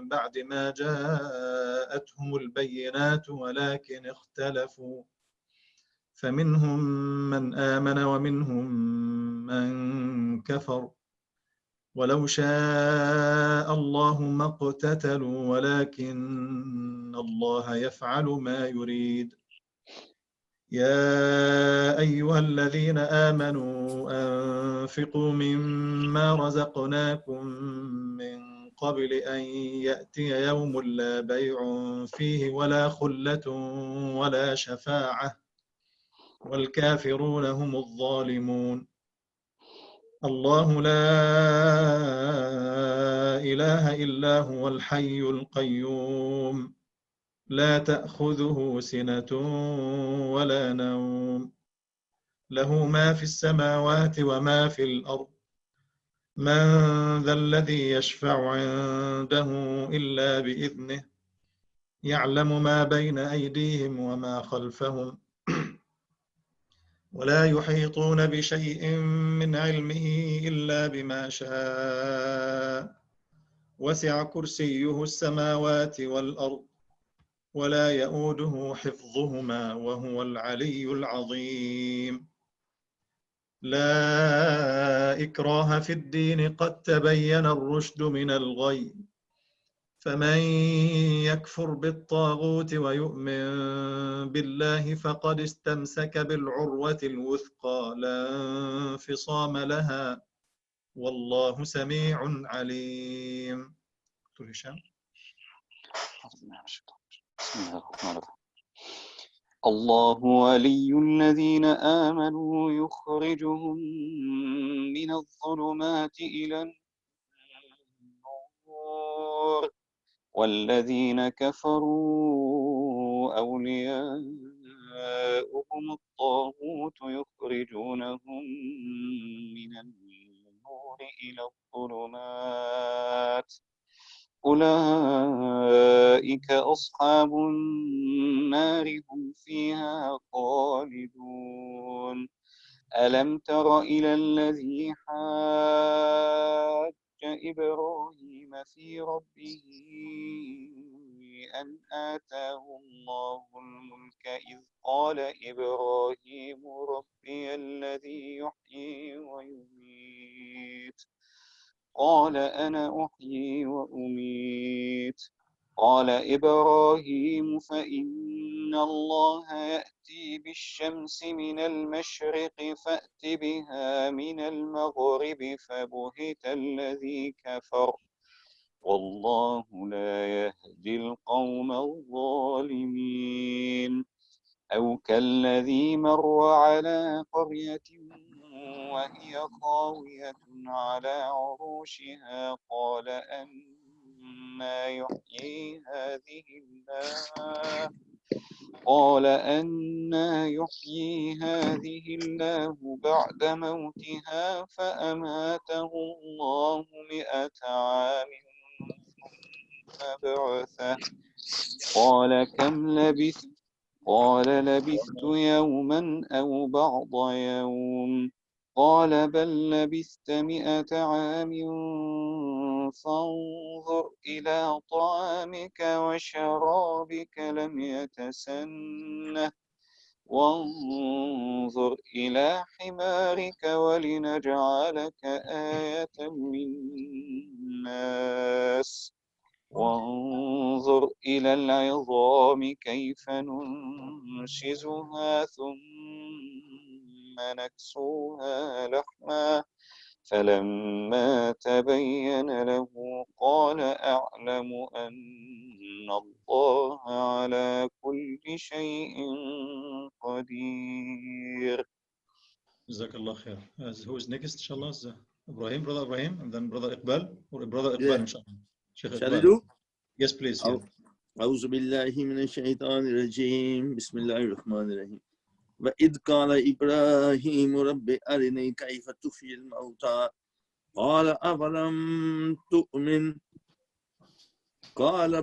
بعد ما جاءتهم البينات ولكن اختلفوا فمنهم من آمن ومنهم من كفر ولو شاء الله ما اقتتلوا ولكن الله يفعل ما يريد يا أيها الذين آمنوا أنفقوا مما رزقناكم من قبل أن يأتي يوم لا بيع فيه ولا خلة ولا شفاعة والكافرون هم الظالمون الله لا إله إلا هو الحي القيوم لا تأخذه سنة ولا نوم له ما في السماوات وما في الأرض من ذا الذي يشفع عنده إلا بإذنه يعلم ما بين أيديهم وما خلفهم ولا يحيطون بشيء من علمه إلا بما شاء وسع كرسيه السماوات والأرض ولا يؤوده حفظهما وهو العلي العظيم لا إكراه في الدين قد تبين الرشد من الغي فمن يكفر بالطاغوت ويؤمن بالله فقد استمسك بالعروة الوثقى لا انفصام لها والله سميع عليم. دكتور هشام. بسم الله الرحمن الرحيم. الله ولي الذين آمنوا يخرجهم من الظلمات إلى النور والذين كفروا أولياؤهم الطاغوت يخرجونهم من النور إلى الظلمات أولئك أصحاب النار هم فيها خالدون ألم تر إلى الذي حاج إبراهيم في ربه أن آتاه الله الملك إذ قال إبراهيم ربي الذي يحيي ويميت قال أنا أحيي وأميت قال إبراهيم فإن الله يأتي بالشمس من المشرق فأت بها من المغرب فبهت الذي كفر والله لا يهدي القوم الظالمين أو كالذي مر على قرية وهي خاوية على عروشها قال أنى يحيي هذه الله بعد موتها فأماته الله 100 عام ثم بعثه قال كم لبثت قال لبثت يوما أو بعض يوم قال بل لبثت 100 عام فانظر إلى طعامك وشرابك لم يتسنه وانظر إلى حمارك ولنجعلك آية للناس وانظر إلى العظام كيف ننشزها ثم نكسوها لحما فلما تبين له قال أعلم أن الله على كل شيء قدير. جزاك الله خير. Who is next إن شاء الله? Ibrahim, brother Ibrahim, and then brother Iqbal or brother Iqbal إن شاء الله. Shall I do? Yes, please. أعوذ بالله من الشيطان الرجيم بسم الله الرحمن الرحيم وإذ قال إبراهيم رب أرني كيف تحيي الموتى قال أولم تؤمن قال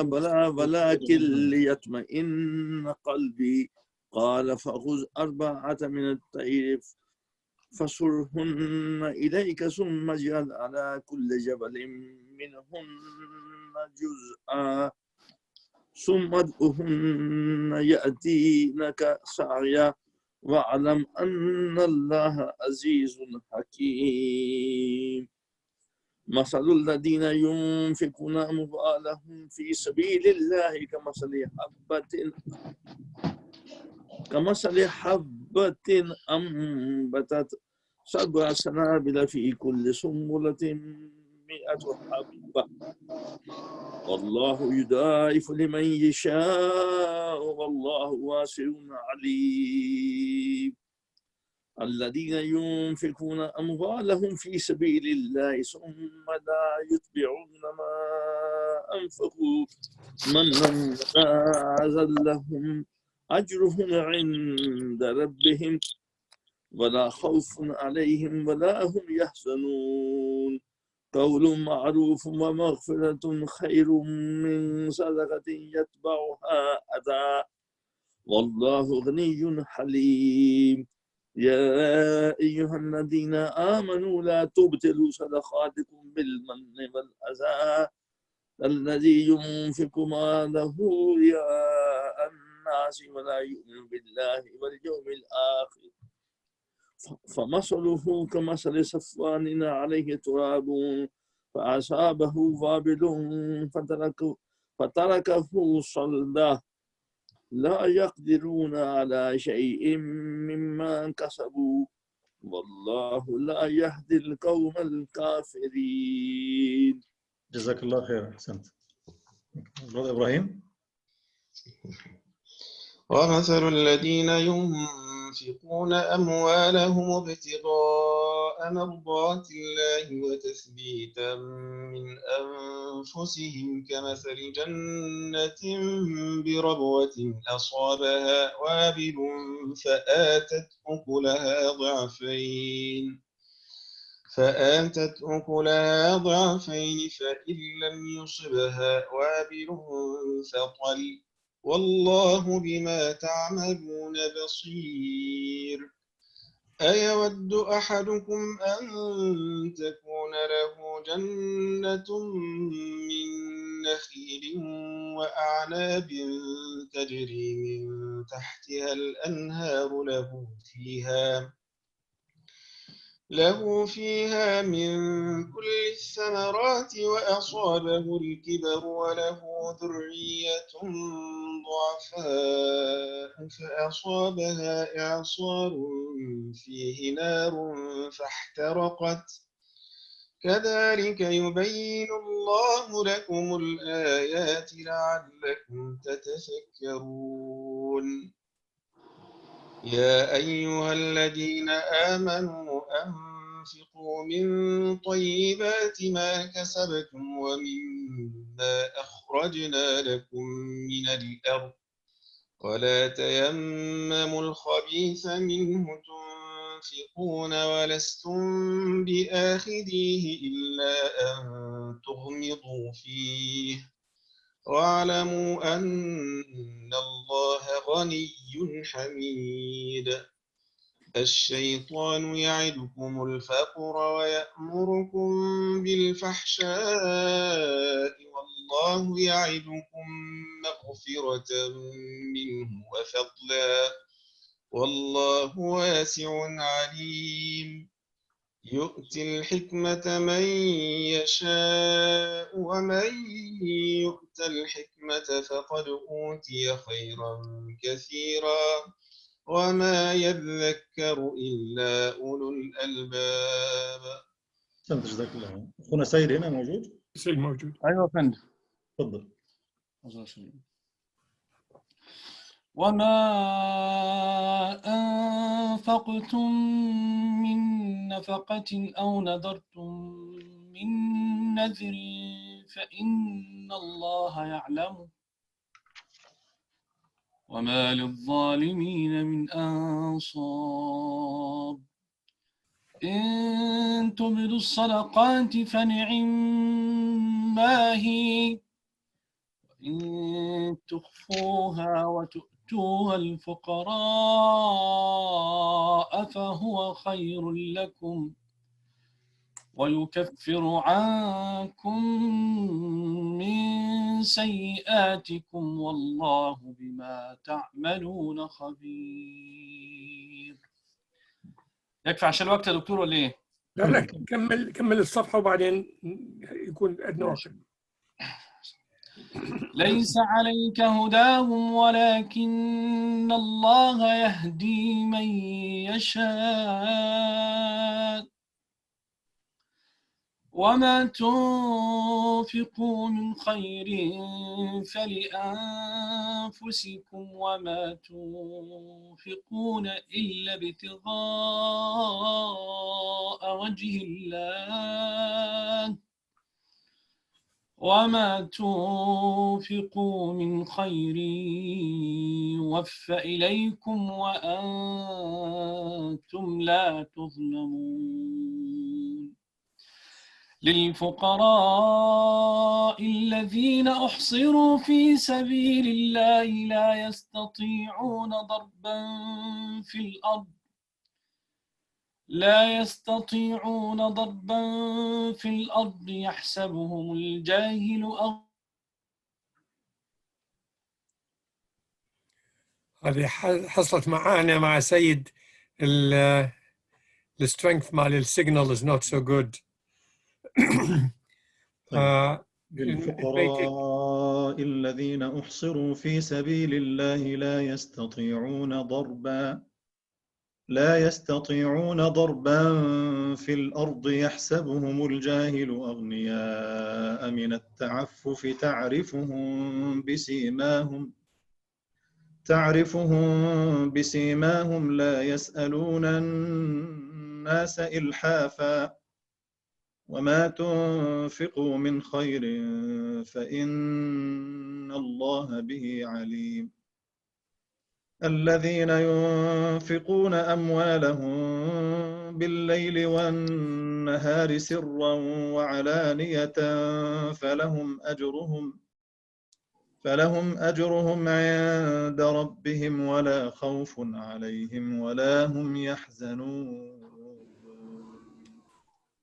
بلى ولكن ليطمئن قلبي قال فخذ 4 من الطير فصرهن إليك ثم اجعل على كل جبل منهن جزءا ثم ادعهن يأتينك سعيا واعلم أن الله عزيز حكيم. مثل الذين ينفقون أموالهم في سبيل الله كمثل حبة أنبتت 7 سنابل في كل سنبلة 100 حبة والله يضاعف لمن يشاء والله واسع عليم. الذين ينفقون أموالهم في سبيل الله ثم لا يتبعون ما أنفقوا منا ولا أذى لهم أجرهم عند ربهم ولا خوف عليهم ولا هم يحزنون. قول معروف ومغفرة خير من صدقة يتبعها أذى والله غني حليم. يا أيها الذين آمنوا لا تبطلوا صدقاتكم بالمن والأذى الذي ينفق ماله رئاء الناس ولا يؤمن بالله واليوم الآخر فمثله كمثل صفوان عليه تراب فأصابه وابل فتركه صلدا لا يقدرون على شيء مما كسبوا والله لا يهدي القوم الكافرين. جزاك الله خير. أحسنت. Brother إبراهيم. ومثل الذين ينفقون أموالهم ابتغاء مرضات الله وتثبيتا من أنفسهم كمثل جنة بربوة أصابها وابل فآتت أكلها ضعفين فإن لم يصبها وابل فطل والله بما تعملون بصير. أيود أحدكم أن تكون له جنة من نخيل وأعناب تجري من تحتها الأنهار له فيها من كل الثمرات وأصابه الكبر وله ذرية ضعفاء فأصابها إعصار فيه نار فاحترقت كذلك يبين الله لكم الآيات لعلكم تتفكرون. يا أيها الذين آمنوا أنفقوا من طيبات ما كسبتم ومما أخرجنا لكم من الأرض ولا تيمموا الخبيث منه تنفقون ولستم بآخذيه إلا أن تغمضوا فيه واعلموا أن الله غني حميد. الشيطان يعدكم الفقر ويأمركم بالفحشاء والله يعدكم مغفرة منه وفضلا والله واسع عليم. يؤتي الحكمة من يشاء ومن يؤت الحكمة فقد أوتي خيرا كثيرا وما يذكر إلا أولو الألباب. جزاك الله. أخونا سيد هنا موجود؟ سيد موجود. أيوة فندم. تفضل. وما أنفقتم من نفقة أو نذرتم من نذر فإن الله يعلمه وما للظالمين من أنصار. إن تبدوا الصدقات فنعما هي وإن تخفوها وتؤتوا وتؤتوها الفقراء فهو خير لكم ويكفر عنكم من سيئاتكم والله بما تعملون خبير. يكفي عشان الوقت يا دكتور ولا ايه؟ لا لا، كمل الصفحة وبعدين يكون عندنا وقت. ليس عليك هداهم ولكن الله يهدي من يشاء وما تنفقوا من خير فلأنفسكم وما تنفقون إلا ابتغاء وجه الله وما تنفقوا من خير يوفى إليكم وأنتم لا تظلمون. للفقراء الذين أحصروا في سبيل الله لا يستطيعون ضربا في الأرض يحسبهم الجاهل هذه حصلت معانا مع سيد. السترينث مال السيجنال is not so good. للفقراء الذين أحصروا في سبيل الله لا يستطيعون ضربا في الأرض يحسبهم الجاهل أغنياء من التعفف تعرفهم بسيماهم لا يسألون الناس إلحافا وما تنفقوا من خير فإن الله به عليم. الذين ينفقون أموالهم بالليل والنهار سرا وعلانية فلهم أجرهم عند ربهم ولا خوف عليهم ولا هم يحزنون.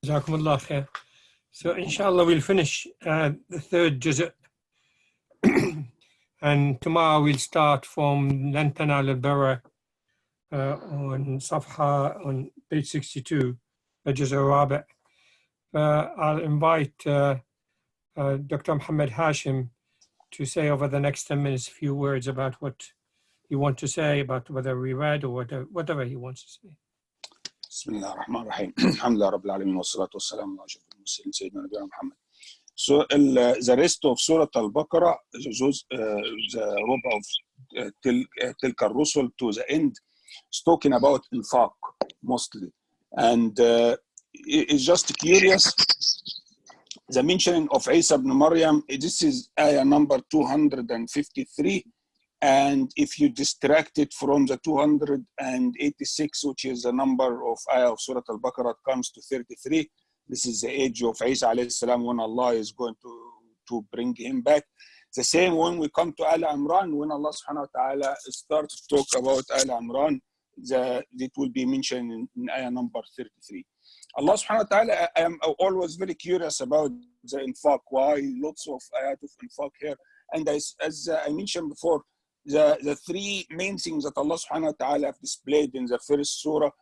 جزاكم الله خير. So inshallah we'll finish the third juz' and tomorrow we'll start from لن تنالوا البر on صفحة on page 62, الجزء الرابع. I'll invite Dr. Muhammad Hashim to say over the next 10 minutes a few words about what you want to say about whether we read or whatever he wants to say. بسم الله الرحمن الرحيم. الحمد لله رب العالمين والصلاة والسلام على أشرف المرسلين سيدنا نبينا محمد. So the rest of Surah Al-Baqarah, the ربع of تلك الرسل to the end, is talking about infaq mostly, and it's just curious. The mentioning of Isa ibn Maryam, this is ayah number 253. And if you distract it from the 286, which is the number of ayah of Surah Al-Baqarah, it comes to 33. This is the age of Isa alayhi salam when Allah is going to bring him back. The same when we come to Al Imran, when Allah subhanahu wa ta'ala starts to talk about Al Imran, it will be mentioned in ayah number 33. Allah subhanahu wa ta'ala, I am always very curious about the infaq, why lots of ayat of infaq here. And as I mentioned before, the three main things that Allah subhanahu wa ta'ala have displayed in the first surah,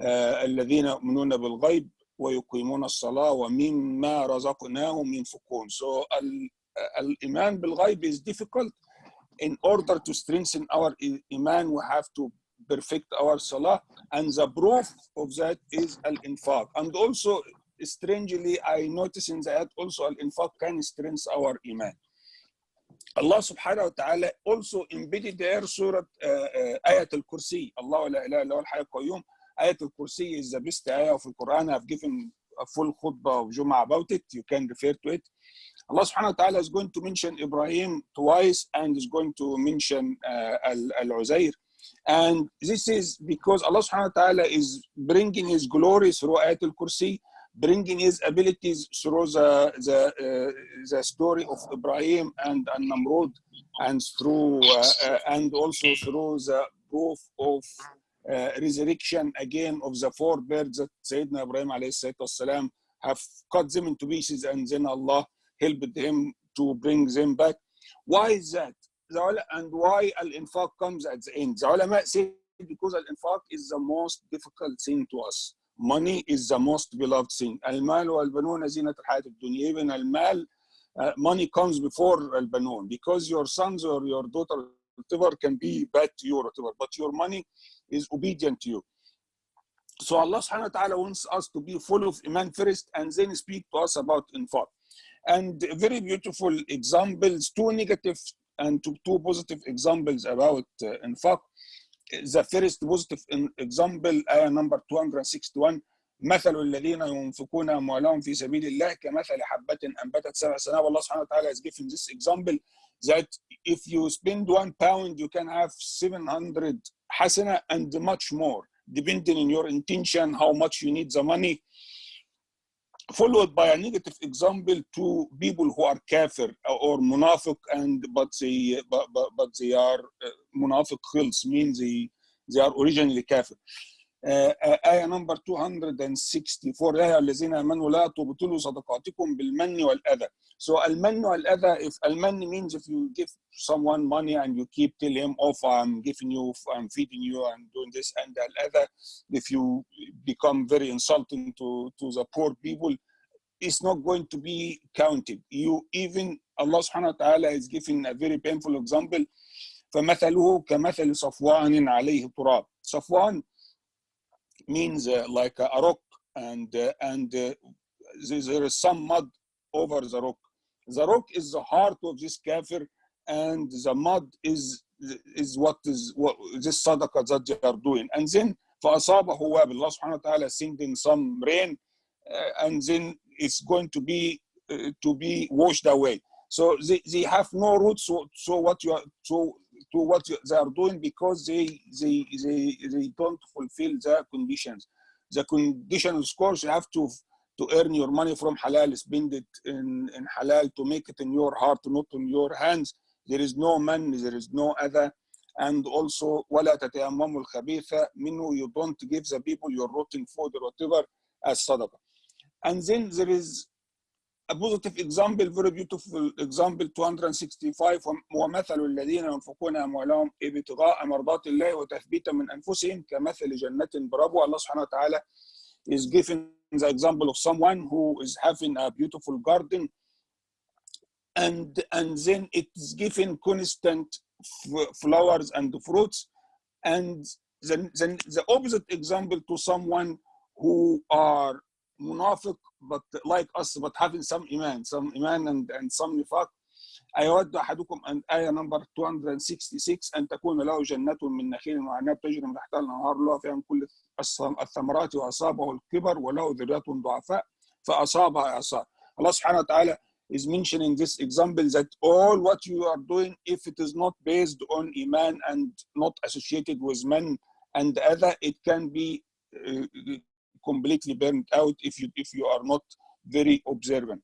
الذين يؤمنون بالغيب ويقيمون الصلاة ومما رزقناهم ينفقون. So al-iman bil-ghayb is difficult. In order to strengthen our iman, we have to perfect our salah, and the proof of that is al-infaq. And also, strangely, I notice in the ayat also al-infaq can strengthen our iman. Allah subhanahu wa ta'ala also embedded there Surah Ayat al-Kursi. Allah la ilaha illa huwal hayyul qayyum. Ayat al-Kursi is the best ayah of the Quran. I've given a full khutbah of Jum'ah about it. You can refer to it. Allah subhanahu wa ta'ala is going to mention Ibrahim twice and is going to mention Al-Uzair. And this is because Allah subhanahu wa ta'ala is bringing his glory through Ayat al-Kursi, bringing his abilities through the story of Ibrahim and Namrud, and through and also through the proof of resurrection again of the 4 birds that Sayyidina Ibrahim alayhi have cut them into pieces, and then Allah helped him to bring them back. Why is that? And why al-infaq comes at the end? The ulama say because al-infaq is the most difficult thing to us. Money is the most beloved thing. Al-mal wal-banun zinat al-hayat al-dunya. Even al-mal, money comes before al-banun, because your sons or your daughter, whatever, can be bad to you or whatever, but your money is obedient to you. So Allah subhanahu wa ta'ala wants us to be full of iman first, and then speak to us about infaq. And very beautiful examples, 2 negative and 2 positive examples about infaq. The first positive example, ayah number 261, مثل الذين ينفقون أموالهم في سبيل الله كمثل حبة أنبتت 7 سنابل. Allah subhanahu wa ta'ala has given this example that if you spend £1, you can have 700 hasana and much more, depending on your intention, how much you need the money. Followed by a negative example to people who are kafir or munafiq, but they are munafiq khils, means they are originally kafir. آية number 264 يا الذين آمنوا لا تبطلوا صدقاتكم بالمن والأذى. So المن والأذى, if المن means if you give someone money and you keep telling him, oh, I'm giving you, I'm feeding you, I'm doing this, and al-adha, if you become very insulting to the poor people, it's not going to be counted. You even, Allah subhanahu wa ta'ala is giving a very painful example. فَمَثَلُهُ كَمَثَلِ صَفْوَانٍ عَلَيْهِ تُرَابٍ. Safwan means like a rock, and there is some mud over the rock. The rock is the heart of this kafir, and the mud is what this sadaqah that they are doing. And then فَأَصَابَهُ وَابِلْ, Allah subhanahu wa ta'ala sending some rain, and then it's going to be washed away. So they have no roots. So what they are doing, because they don't fulfill the conditions. The conditions, of course, you have to earn your money from halal, spend it in halal, to make it in your heart, not in your hands. There is no man, there is no other. And also, وَلَا تَتَيَمَّمُوا الْخَبِيثَ مِنْهُ, you don't give the people your rotten food or whatever as sadaqah. And then there is a positive example, very beautiful example, 265, وَمَثَلُ الَّذِينَ يُنْفِقُونَ أَمْوَالَهُمْ ابْتِغَاءَ مَرْضَاتِ اللَّهِ وَتَثْبِيتًا مِنْ أَنفُسِهِمْ كَمَثَلِ جَنَّةٍ بِرَبْوَةٍ. Allah subhanahu wa ta'ala is giving the example of someone who is having a beautiful garden, and then it is given constant flowers and fruits. And then the opposite example to someone who are munafiq, but like us, but having some iman and some nifaq. أيود أحدكم أن آية number 266 أن تكون له جنة من نخيل وعناب تجري من تحتها الأنهار له فيها من كل الثمرات وأصابه الكبر وله ذرية ضعفاء فأصابها إعصار. Allah subhanahu wa ta'ala is mentioning this example that all what you are doing, if it is not based on iman and not associated with man and other, it can be completely burned out if you are not very observant.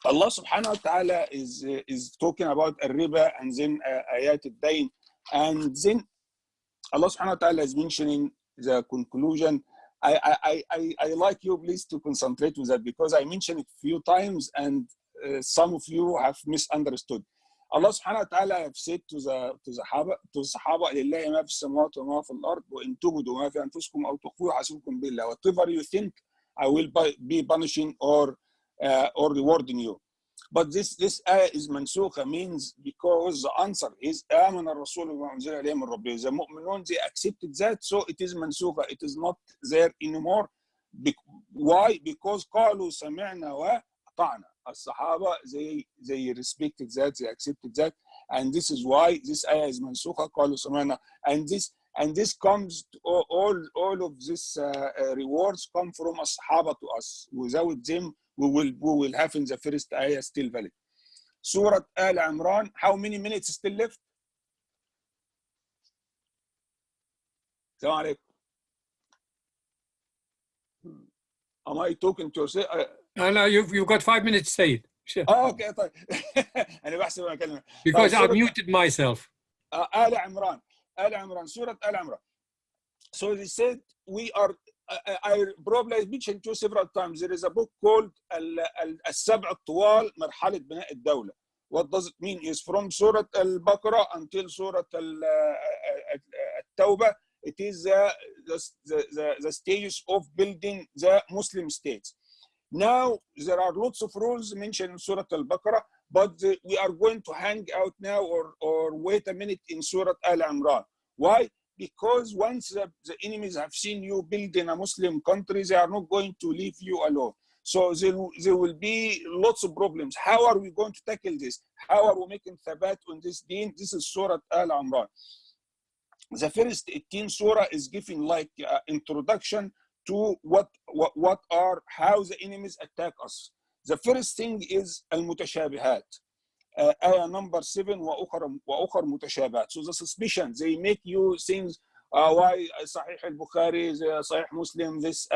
Allah subhanahu wa ta'ala is talking about al-riba, and then ayat al-dayn, and then Allah subhanahu wa ta'ala is mentioning the conclusion. I like you, please, to concentrate with that, because I mentioned it a few times and some of you have misunderstood. Allah subhanahu wa ta'ala have said to the Sahaba, لِلَّهِ مَا فِي السَّمَاوَاتِ وَمَا فِي الْأَرْضِ وَإِن تُبْدُوا مَا فِي أَنفُسِكُمْ أَوْ تُخْفُوهُ يُحَاسِبْكُم بِاللَّهِ. Whatever you think, I will be punishing or rewarding you. But this ayah is mansukha, means because the answer is آمن الرسول بما أنزل إليه من ربه. The mu'minun, they accepted that, so it is mansukha. It is not there anymore. Why? Because قالوا سمعنا وأطعنا. As-Sahaba, they respected that, they accepted that, and this is why this ayah is mansukha. قالوا سمعنا, and this comes to all of this rewards come from as-Sahaba to us. Without them, we will have in the first ayah still valid. Surah Al Imran, how many minutes still left? Assalamu alaikum. Am I talking to yourself? No, you've got 5 minutes, say it. Sure. اوكي طيب. انا بحسب انا كلمه. Because طيب I've muted myself. آل عمران سورة آل عمران. So they said we are I probably mentioned to you several times there is a book called السبع الطوال مرحلة بناء الدولة. What does it mean is from سورة البقرة until سورة التوبة. It is the stages of building the Muslim states. Now there are lots of rules mentioned in Surah Al-Baqarah, but we are going to hang out now or wait a minute in Surah Al-Imran. Why? Because once the enemies have seen you build in a Muslim country, they are not going to leave you alone. So there will be lots of problems. How are we going to tackle this? How are we making thabat on this deen? This is Surah Al-Imran. The first 18 surah is giving like introduction to how the enemies attack us. The first thing is المتشابهات. Ayah number 7 وأخر متشابهات. So the suspicion, they make you think why Sahih al-Bukhari, Sahih Muslim, this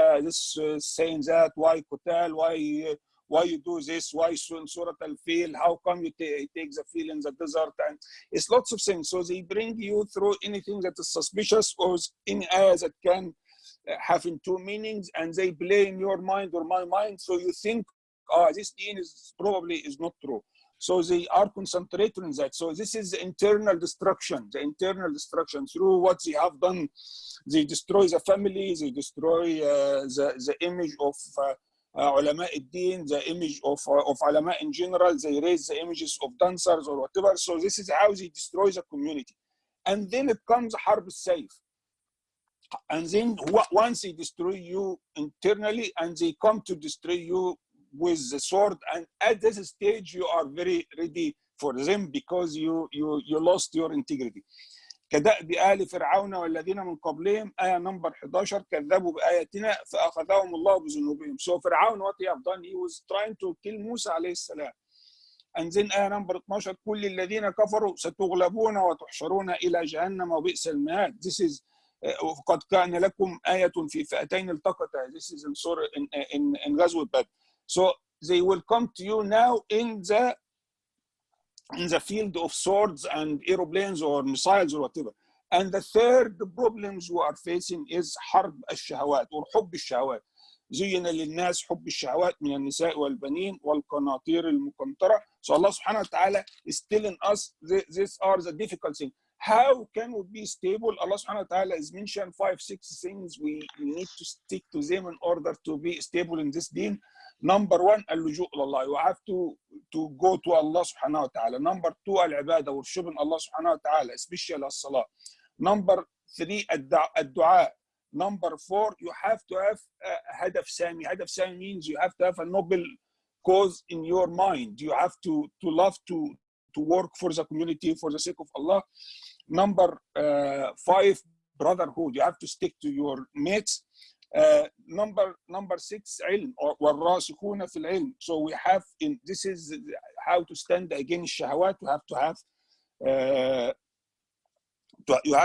saying that, why Qutal, why you do this, why Surah Al-Fil, how come you take the fil in the desert, and it's lots of things. So they bring you through anything that is suspicious or any ayahs that can having two meanings, and they play in your mind or my mind, so you think, this deen is probably not true. So they are concentrating on that. So this is the internal destruction through what they have done. They destroy the family, they destroy the image of ulama ad-din, the image of ulama in general. They raise the images of dancers or whatever. So this is how they destroy the community. And then it comes harb al-sayf. And then once they destroy you internally, and they come to destroy you with the sword, and at this stage you are very ready for them because you lost your integrity. كدأب آل فرعون والذين من قبلهم آية number 11 كذبوا بآياتنا فأخذهم الله بذنوبهم. So Fir'aun, what he have done, he was trying to kill Musa عليه السلام. And then آية number 12 كل الذين كفروا ستغلبون وتحشرون إلى جهنم وبئس المهاد. This is قد كان لكم آية في فئتين التقتا. This is in غزوة بدر. So they will come to you now in the field of swords and aeroplanes or missiles or whatever. And the third problems we are facing is حرب الشهوات or حب الشهوات. زين للناس حب الشهوات من النساء والبنين والقناطير المقنطرة. So Allah subhanahu wa ta'ala is telling us these are the difficult things. How can we be stable? Allah subhanahu wa ta'ala has mentioned 5-6 things we need to stick to them in order to be stable in this deen. Number 1, اللجوء إلى الله. You have to go to Allah subhanahu wa ta'ala. Number 2, العبادة, worshiping Allah subhanahu wa ta'ala, especially الصلاة. Number 3, الدعاء. Number 4, you have to have هدف سامي. هدف سامي means you have to have a noble cause in your mind. You have to love to work for the community for the sake of Allah. Number 5, brotherhood. You have to stick to your mates. Number 6, علم والراسخون في العلم. So we have this is how to stand against shahawat. You have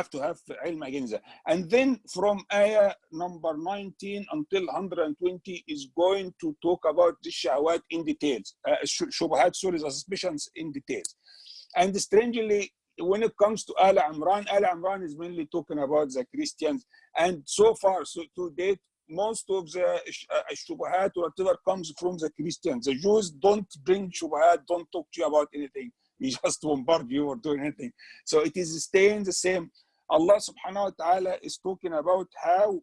to have علم against that. And then from ayah number 19 until 120 is going to talk about the shahawat in details. Shubahat, sorry, the suspicions in details. And strangely, when it comes to Al Imran is mainly talking about the Christians. And so far, so to date, most of the shubahat or whatever comes from the Christians. The Jews don't bring shubahat, don't talk to you about anything. We just bombard you or do anything. So it is staying the same. Allah subhanahu wa ta'ala is talking about how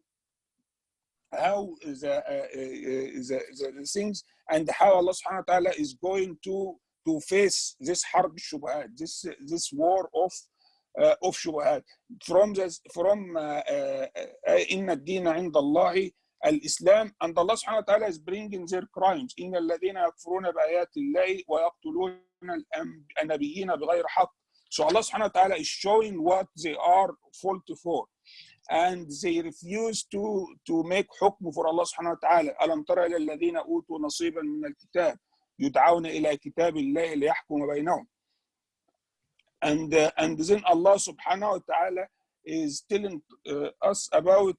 the things and how Allah subhanahu wa ta'ala is going to face this harb shubahat, this war of shubahat. From inna ad-dina 'inda Allahi al-Islam, and Allah subhanahu wa ta'ala is bringing their crimes. Inna alladhina yakfuruna bi ayati Allahi wa yaqtuluna al-anbiyyina bighayri haqq. So Allah subhanahu wa ta'ala is showing what they are faulty for. And they refuse to make hukm for Allah subhanahu wa ta'ala. أَلَمْ تَرَ إِلَى الَّذِينَ أُوتُوا نَصِيبًا مِنَ الْكِتَابِ يُدْعَوْنَ إِلَى كِتَابِ اللَّهِ لِيَحْكُمَ بَيْنَهُم. And then Allah subhanahu wa ta'ala is telling us about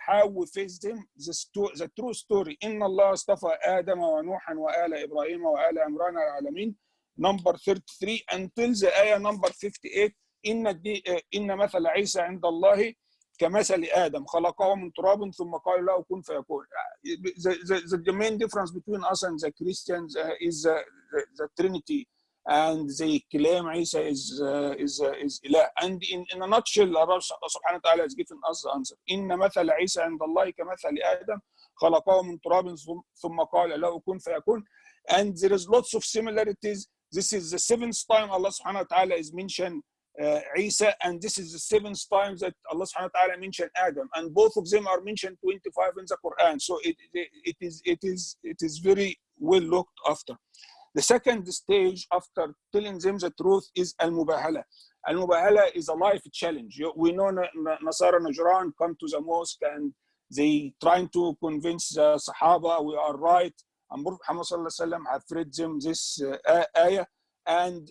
how we face them, the true story. إن الله اصطفى آدم ونوحا وآل إبراهيم وآل عمران على العالمين, number 33 until the ayah number 58. إن مثل عيسى عند الله كمثل آدم خلقه من تراب ثم قال له كن فيكون. The main difference between us and the Christians is the Trinity, and they claim Isa is Ilah. And in a nutshell, Allah subhanahu wa ta'ala has given us the answer. إن مثل عيسى عند الله كمثل آدم خلقه من تراب ثم قال له كن فيكون. And there is lots of similarities. This is the 7th time Allah subhanahu wa ta'ala is mentioned Isa, and this is the 7th time that Allah subhanahu wa ta'ala mentioned Adam, and both of them are mentioned 25 in the Quran. So it is very well looked after. The second stage after telling them the truth is al-mubahala. Al-mubahala is a life challenge. We know Nasara Najran come to the mosque and they trying to convince the Sahaba we are right. And Prophet Muhammad sallallahu alaihi wasallam have read them this ayah,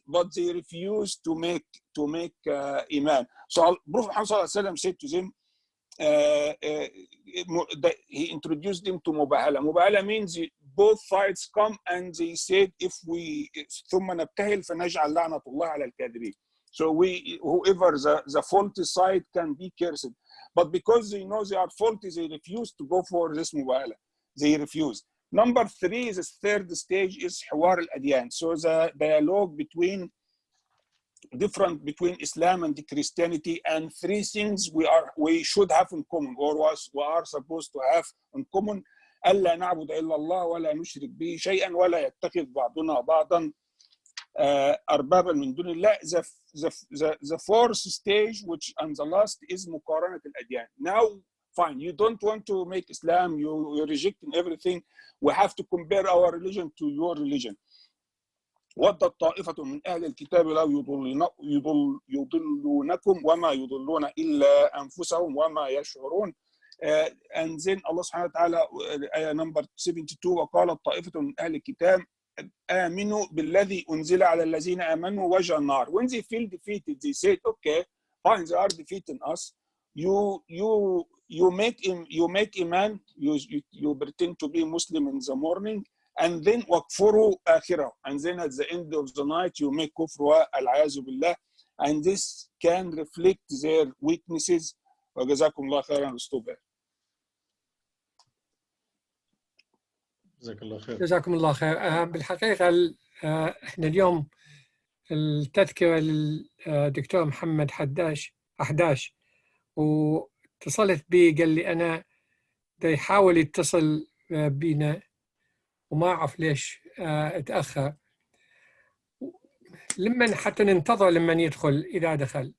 but they refuse to make iman. So Prophet Muhammad sallallahu alaihi wasallam said to them, he introduced them to mubahala. Mubahala means both sides come and they said, if we ثم نبتهل فنجعل لعنة الله على الكاذبين. So whoever the faulty side can be cursed. But because they know they are faulty, they refuse to go for this mubahala. They refuse. Number 3 is the third stage is حوار الأديان. So the dialogue between Islam and Christianity, and 3 things we should have in common, or we are supposed to have in common. ألا نعبد إلا الله ولا نشرك به شيئا ولا يتخذ بعضنا بعضا أربابا من دون الله. The 4th stage, which and the last, is مقارنة الأديان. Now, fine, you don't want to make Islam, you're rejecting everything. We have to compare our religion to your religion. ودت طائفة من أهل الكتاب لا يضلونكم وما يضلون إلا أنفسهم وما يشعرون. And then Allah subhanahu wa ta'ala, ayah number 72, وقالت طائفة من أهل الكتاب آمنوا بالذي أنزل على الذين آمنوا وجه النار. When they feel defeated, they said, okay, fine, they are defeating us. You make iman, you pretend to be Muslim in the morning, and then وَكْفُرُوا آخِرَهُ, and then at the end of the night you make kufr al-'ayazu billah, and this can reflect their weaknesses. وَجَزَاكُمْ اللَّهُ خَيْرًا. Stop there. جزاك الله خير. جزاكم الله خير. بالحقيقة احنا اليوم التذكرة للدكتور محمد أحداش، واتصلت بي قال لي أنا دا يحاول يتصل بينا وما أعرف ليش اتأخر. حتى ننتظر لمن يدخل إذا دخل.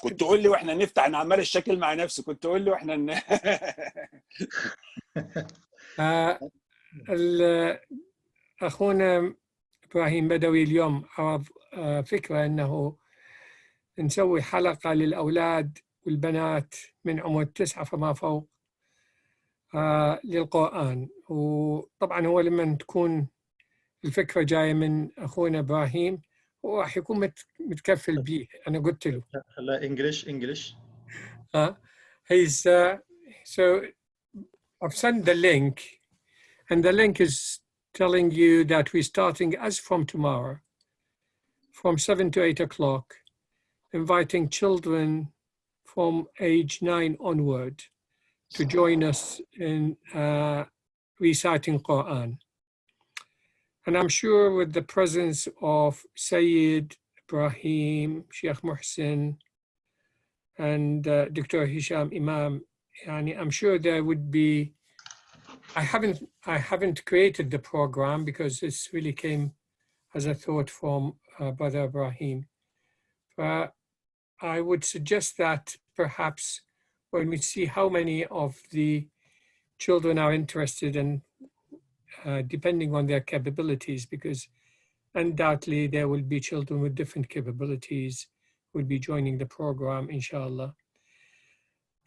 كنت تقول لي واحنا نفتح نعمل الشكل مع نفسي، كنت تقول لي واحنا أخونا إبراهيم بدوي اليوم عرض فكرة أنه نسوي حلقة للأولاد والبنات من عمر 9 فما فوق للقرآن. وطبعا هو لما تكون الفكرة جاية من أخونا إبراهيم هو راح يكون متكفل بيه. أنا قلت له خلاه English. He's so I've sent the link, and the link is telling you that we're starting as from tomorrow, from 7 to 8 o'clock, inviting children from age 9 onward to join us in reciting Quran. And I'm sure with the presence of Sayyid Ibrahim, Sheikh Muhsin, and Dr. Hisham Imam, I'm sure there would be. I haven't created the program because this really came as a thought from Brother Ibrahim. But I would suggest that perhaps when we see how many of the children are interested, and depending on their capabilities, because undoubtedly there will be children with different capabilities who will be joining the program, inshallah.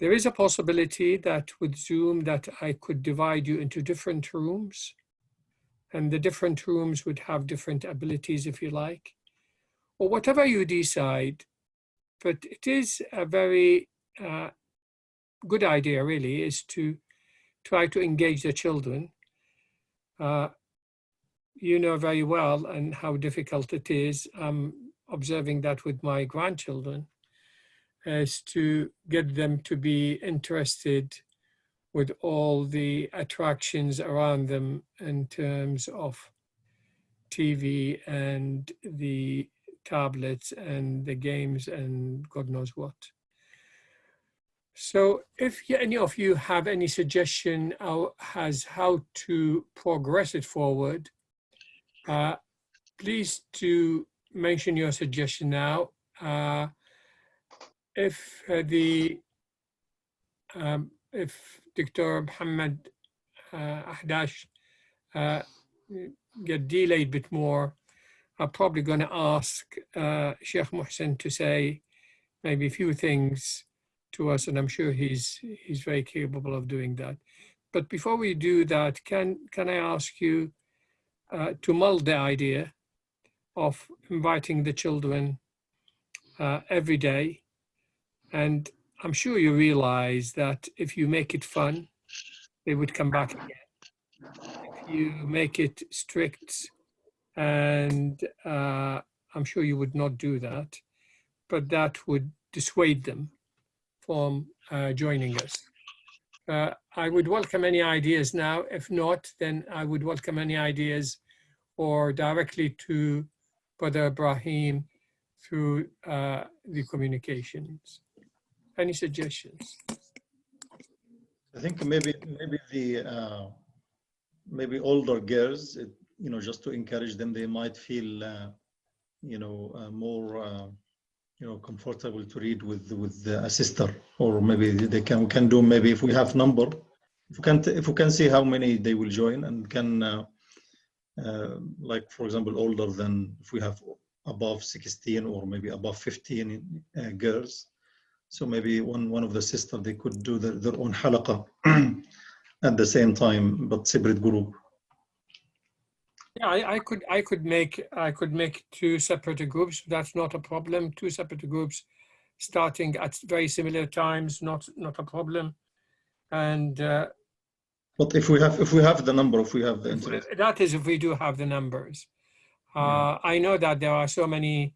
There is a possibility that with Zoom that I could divide you into different rooms, and the different rooms would have different abilities if you like, or whatever you decide. but it is a very good idea, really, is to try to engage the children. You know very well and how difficult it is. I'm observing that with my grandchildren, is to get them to be interested with all the attractions around them in terms of TV and the tablets and the games and God knows what. So if any of you have any suggestion as how to progress it forward, please do mention your suggestion now. If Dr. Mahammad Ahdash get delayed a bit more, I'm probably going to ask Sheikh Mohsen to say maybe a few things to us, and I'm sure he's very capable of doing that. But before we do that, can I ask you to mull the idea of inviting the children every day? And I'm sure you realize that if you make it fun, they would come back again. If you make it strict, and I'm sure you would not do that, but that would dissuade them from joining us. I would welcome any ideas now. If not, then I would welcome any ideas or directly to Brother Ibrahim through the communications. Any suggestions? I think maybe the maybe older girls, just to encourage them, they might feel more comfortable to read with a sister, or maybe they can do, maybe if we have number, if we can see how many they will join, and can like for example older than, if we have above 16 or maybe above 15 girls, so maybe one of the sisters, they could do their own halaqa at the same time, but separate group. Yeah, I could make two separate groups. That's not a problem. Two separate groups starting at very similar times, not a problem. And but if we have the number, if we have the internet, that is if we do have the numbers. I know that there are so many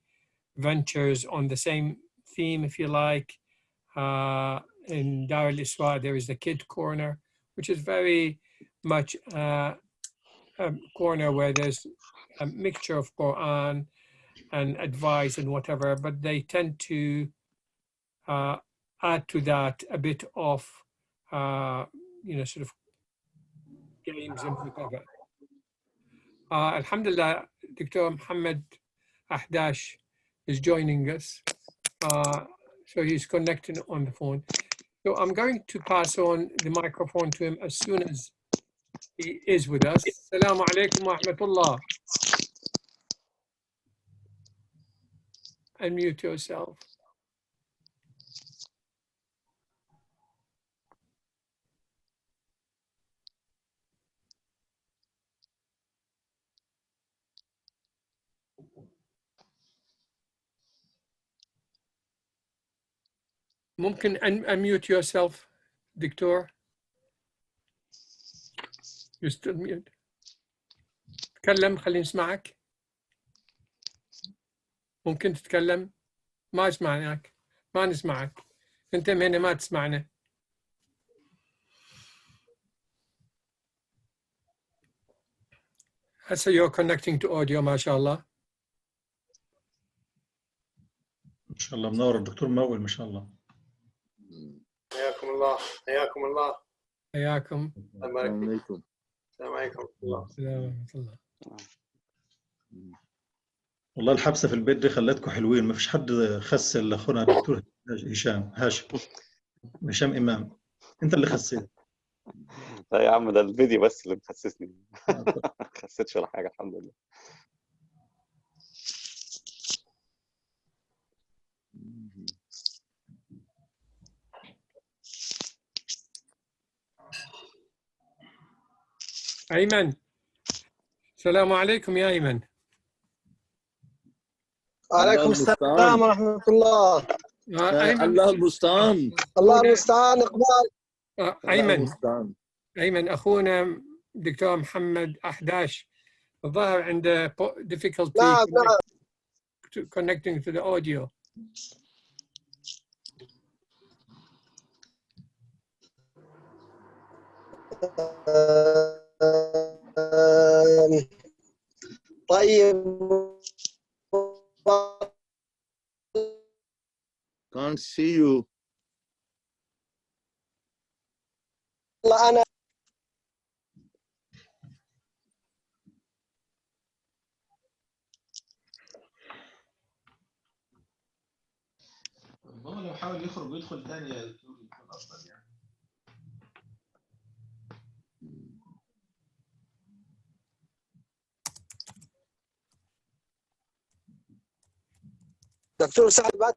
ventures on the same theme, if you like. In Dar al-Iswa, there is the Kid Corner, which is very much a corner where there's a mixture of Quran and advice and whatever, but they tend to add to that a bit of, sort of games and whatever. Alhamdulillah, Dr. Mahammad Ahdash is joining us. So he's connecting on the phone. So I'm going to pass on the microphone to him as soon as he is with us. Assalamu alaikum wa rahmatullah. Unmute yourself. ممكن unmute yourself, دكتور. You still mute. تكلم خلينا نسمعك. ممكن تتكلم. ما اسمعناك. ما نسمعك. أنت من هنا ما تسمعنا. هسه you're connecting to audio ما شاء الله. ما شاء الله منور الدكتور مول، ما شاء الله. حياكم الله. حياكم الله. حياكم. السلام عليكم. السلام عليكم. السلام الله. والله الحبسه في البيت دي خلتكم حلوين، ما فيش حد خس الا اخونا الدكتور هشام امام، انت اللي خسيت. لا يا عم، ده الفيديو بس اللي مخسسني. ما خسيتش ولا حاجه الحمد لله. أيمن، السلام عليكم يا أيمن. وعليكم السلام ورحمة الله. أيمن. الله المستعان. الله المستعان. إقبال. أيمن أخونا دكتور محمد أحداش الظاهر عنده difficulty connecting to the audio. طيب. Can't see you. والله أنا ربما لو حاول يخرج ويدخل تاني يا دكتور يكون أفضل يعني. دكتور سعد بعت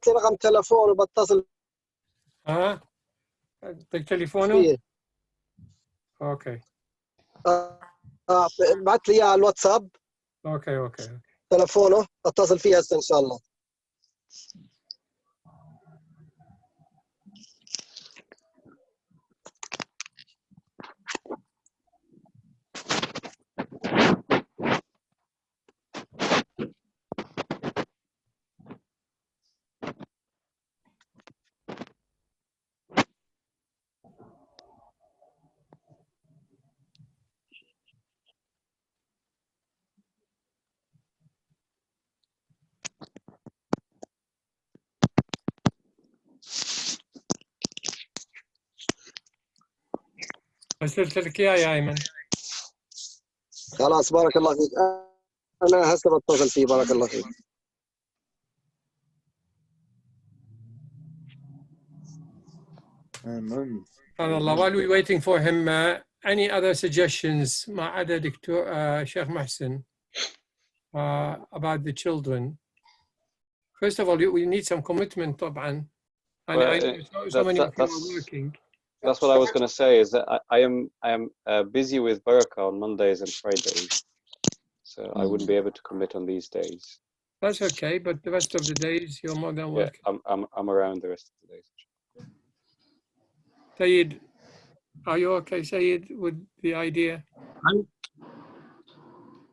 لي رقم تلفون وبتصل تليفونه فيه. اوكي بعت لي اياه على الواتساب. اوكي تلفونه اتصل فيه هسه ان شاء الله. ارسلت لك اياه يا ايمن. خلاص بارك الله فيك. انا هسه بتصل فيه. بارك الله فيك. سبحان الله. While we're waiting for him, any other suggestions ما عدا دكتور شيخ محسن about the children? First of all, we need some commitment طبعا. And so many of you are working. That's what I was going to say, is that I am busy with Barakah on Mondays and Fridays, so I wouldn't be able to commit on these days. That's okay, but the rest of the days you're more than welcome. Yeah, I'm around the rest of the days. Sayyid, are you okay, Sayyid, with the idea?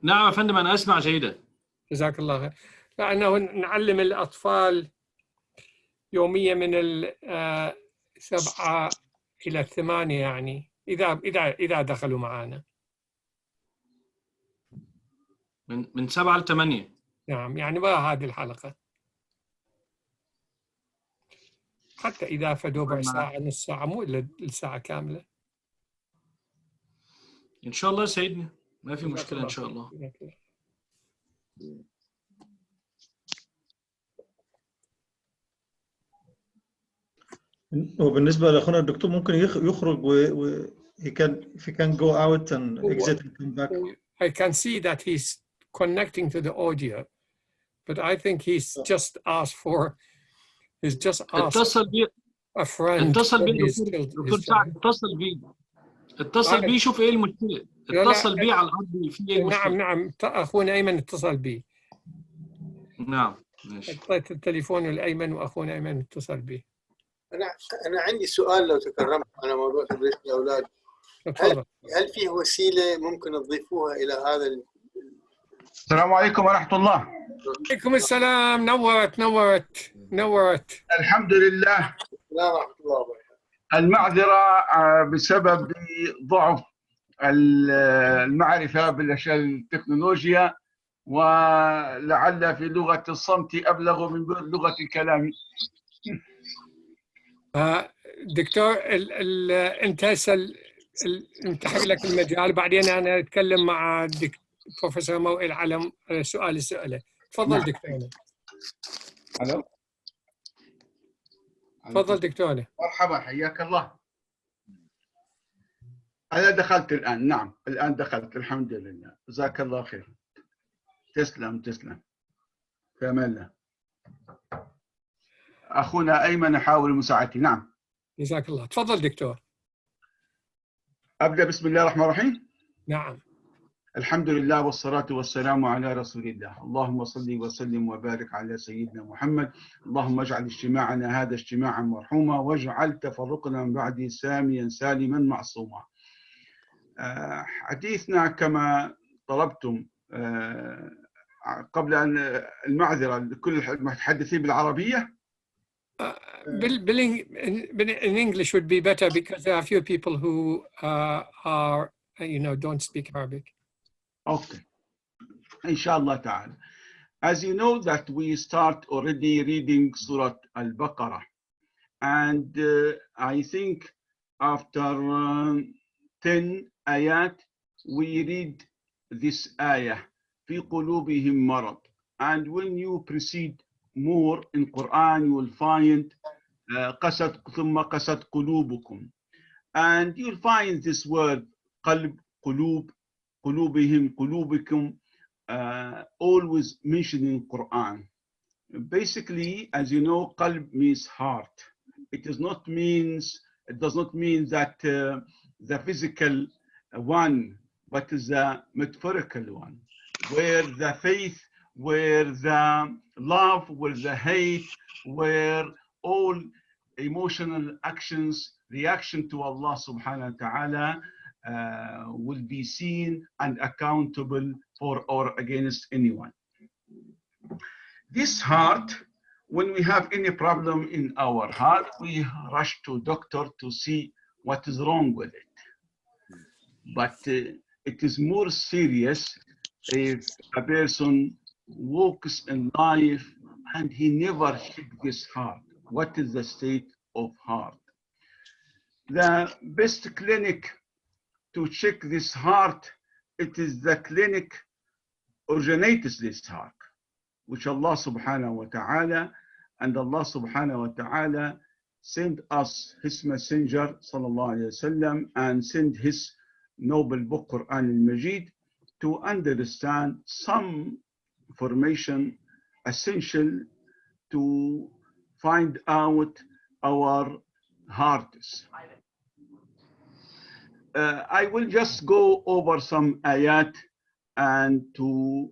نعم يا فندم أنا أسمع جيدا. جزاك الله خير. لأنه نعلم الأطفال يوميا من 7 إلى 8 يعني إذا دخلوا معنا. من 7 ل 8. نعم يعني بقى هذه الحلقة. حتى إذا فدوا ربع ساعة نص ساعة مو إلا الساعة كاملة. إن شاء الله سيدنا ما في مشكلة إن شاء الله. وبالنسبة لأخونا الدكتور ممكن يخرج he can go out and exit and come back. I can see that he's connecting to the audio, but I think he's just asked اتصل بي a friend. اتصل بي شوف ايه المشكلة. اتصل بي على الأرض في ايه المشكلة. نعم أخونا أيمن اتصل بي. نعم ماشي. اعطيت التليفون لأيمن وأخونا أيمن اتصل بي. أنا عندي سؤال لو تكرمت على موضوع تدريس الأولاد. هل في وسيلة ممكن تضيفوها إلى هذا السلام عليكم ورحمة الله. عليكم السلام. نورت. الحمد لله. السلام ورحمة الله وبركاته. المعذرة بسبب ضعف المعرفة بالأشياء التكنولوجيا، ولعل في لغة الصمت أبلغ من لغة الكلام. دكتور انت انتحب لك المجال، بعدين انا اتكلم مع بروفيسور موئل على سؤال سأله. تفضل دكتورنا. الو تفضل دكتورنا. مرحبا حياك الله. انا دخلت الان. نعم الان دخلت الحمد لله. جزاك الله خير. تسلم في امان الله. اخونا ايمن حاول مساعدتي. نعم جزاك الله. تفضل دكتور. ابدا. بسم الله الرحمن الرحيم. نعم. الحمد لله والصلاة والسلام على رسول الله. اللهم صل وسلم وبارك على سيدنا محمد. اللهم اجعل اجتماعنا هذا اجتماعا مرحوما واجعل تفرقنا من بعده ساميا سالما معصوما. حديثنا كما طلبتم قبل أن المعذرة لكل المتحدثين بالعربية. In English would be better because there are a few people who don't speak Arabic. Okay. Inshallah ta'ala. As you know that we start already reading Surah Al-Baqarah, and I think after 10 ayat we read this ayah في قلوبهم مرض, and when you proceed more in Quran you will find قست ثم قست قلوبكم, and you'll find this word قلب, قلوب, قلوبهم, قلوبكم, always mentioned in Quran. Basically, as you know, qalb means heart. It does not mean that the physical one, but the metaphorical one, where the faith, where the love, where the hate, where all emotional actions, reaction to Allah subhanahu wa ta'ala will be seen and accountable for or against anyone. This heart, when we have any problem in our heart, we rush to doctor to see what is wrong with it. But it is more serious if a person walks in life and he never checked this heart. What is the state of heart? The best clinic to check this heart, it is the clinic originates this heart, which Allah subhanahu wa ta'ala, and Allah subhanahu wa ta'ala sent us his messenger sallallahu alayhi wasallam and sent his noble book Quran al-Majid to understand some information essential to find out our hearts. I will just go over some ayat and to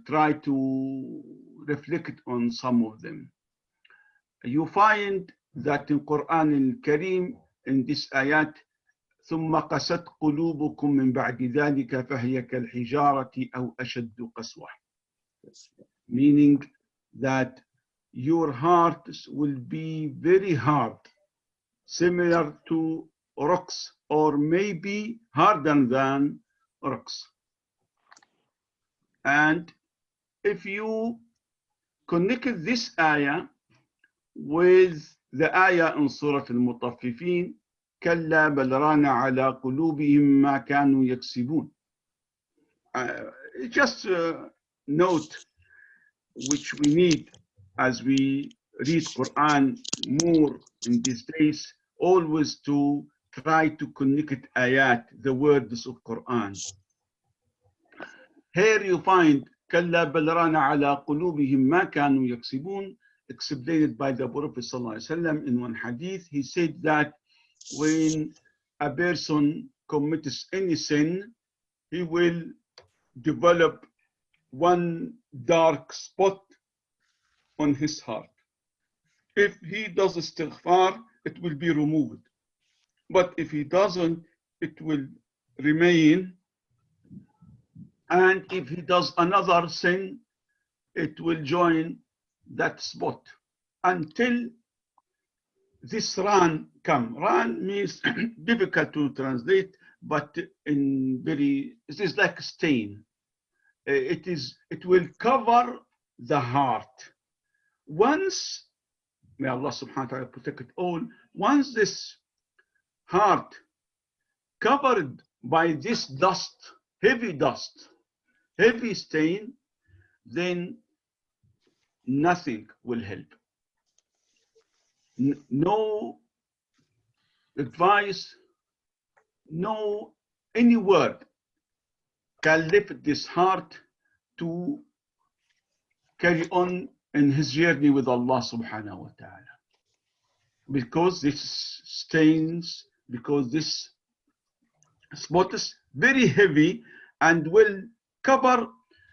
try to reflect on some of them. You find that in Quran al-Karim, in this ayat, ثم قست قلوبكم من بعد ذلك فهي كالحجارة أو أشد قسوة. Meaning that your hearts will be very hard, similar to rocks, or maybe harder than rocks. And if you connect this ayah with the ayah in Surah Al-Mutaffifin, كلا بل ران على قلوبهم ما كانوا يكسبون. Just note which we need as we read Quran more in these days, always to try to connect ayat, the words of Quran. Here you find كلا بل ران على قلوبهم ما كانوا يكسبون, explained by the Prophet ﷺ in one hadith. He said that when a person commits any sin, he will develop one dark spot on his heart. If he does istighfar, it will be removed. But if he doesn't, it will remain. And if he does another sin, it will join that spot until this ran come. Ran means difficult to translate, but it is like a stain. It will cover the heart. Once, may Allah subhanahu wa ta'ala protect it all, once this heart covered by this dust, heavy stain, then nothing will help. No advice, no any word can lift this heart to carry on in his journey with Allah subhanahu wa ta'ala. Because this stains, because this spot is very heavy, and will cover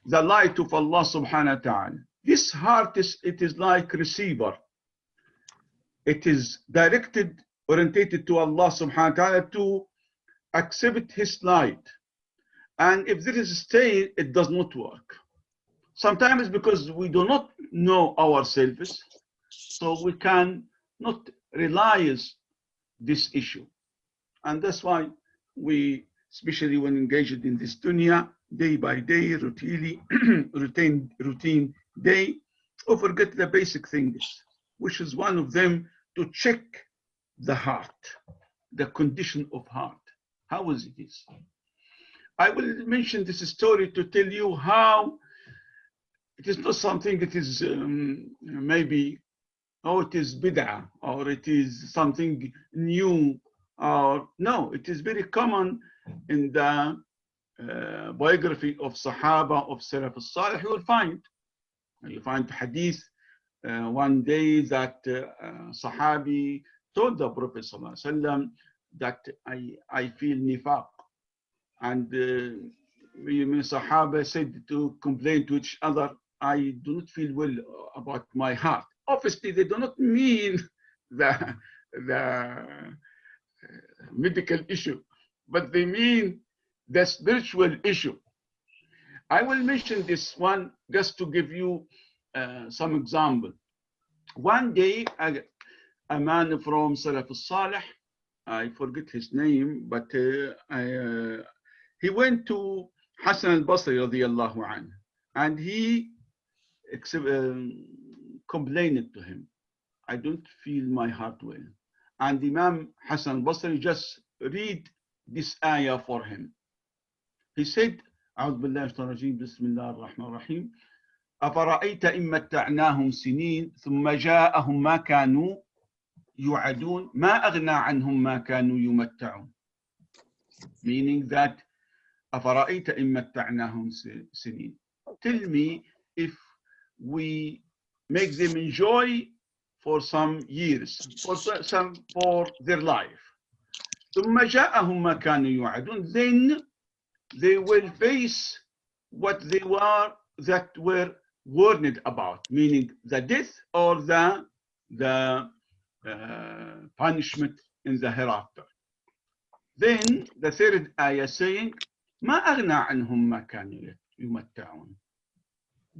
the light of Allah subhanahu wa ta'ala. This heart is like receiver. It is directed, orientated to Allah subhanahu wa ta'ala to accept His light. And if there is a stain, it does not work. Sometimes because we do not know ourselves, so we can not realize this issue. And that's why we, especially when engaged in this dunya, day by day, routine day, or forget the basic things, which is one of them to check the heart, the condition of heart. How is it is? I will mention this story to tell you how it is not something that is maybe, oh, it is bid'ah, or it is something new, or no, it is very common in the biography of Sahaba of Salaf al-Salih. You find hadith one day that Sahabi told the Prophet ﷺ that I feel nifaq. And when Sahaba said to complain to each other, I do not feel well about my heart. Obviously, they do not mean the medical issue, but they mean the spiritual issue. I will mention this one just to give you some example. One day, a man from Salaf al-Salih, I forget his name, but he went to Hassan al-Basri radiyallahu anhu, and he complained to him, I don't feel my heart well. And Imam Hassan al-Basri just read this ayah for him. He said, أعوذ بالله من الشيطان الرجيم بسم الله الرحمن الرحيم أفرأيت إن متعناهم سنين ثم جاءهم ما كانوا يوعدون ما أغنى عنهم ما كانوا يمتعون. Meaning that أفرأيت إن متعناهم سنين. Tell me if we make them enjoy for some years, for their life. ثم جاءهم ما كانوا يوعدون. Then they will face what they were warned about, meaning the death or the punishment in the hereafter. Then the third ayah saying, ما أغنى عنهم ما كانوا يمتعون.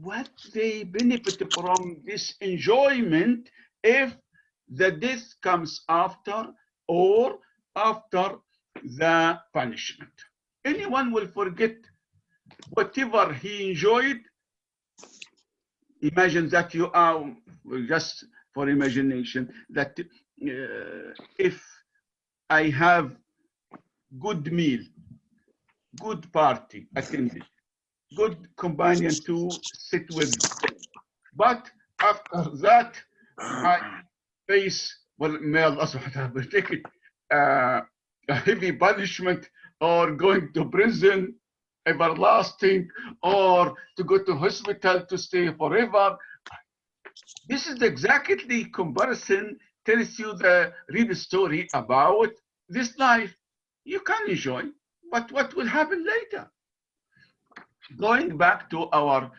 What they benefit from this enjoyment if the death comes after or after the punishment. Anyone will forget whatever he enjoyed. Imagine that you are, just for imagination, that if I have good meal, good party attended, good companion to sit with, but after that I face, well, may Allah subhanahu wa ta'ala take it, a heavy punishment, or going to prison everlasting, or to go to hospital to stay forever. This is exactly comparison tells you the real story about this life. You can enjoy, but what will happen later? Going back to our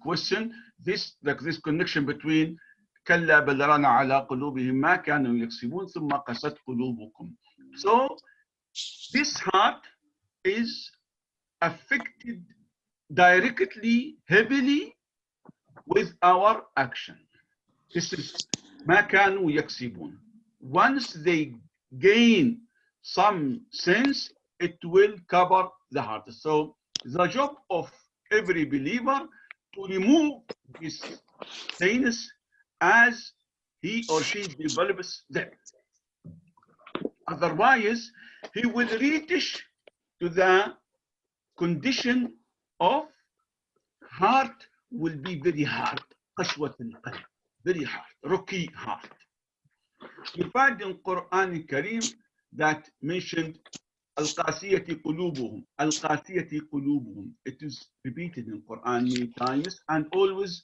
question, this connection between كلا بل ران على قلوبهم ما كانوا يكسبون ثم قست قلوبكم. So this heart is affected directly, heavily with our action. This is ما كانوا يكسبون. Once they gain some sense, it will cover the heart. So the job of every believer to remove these stains as he or she develops them. Otherwise, he will reach to the condition of heart will be very hard, very hard, rocky heart. You find in Quran Kareem that mentioned Al-Qasiyati Qulubuhum, Al-Qasiyati Qulubuhum. It is repeated in Quran many times and always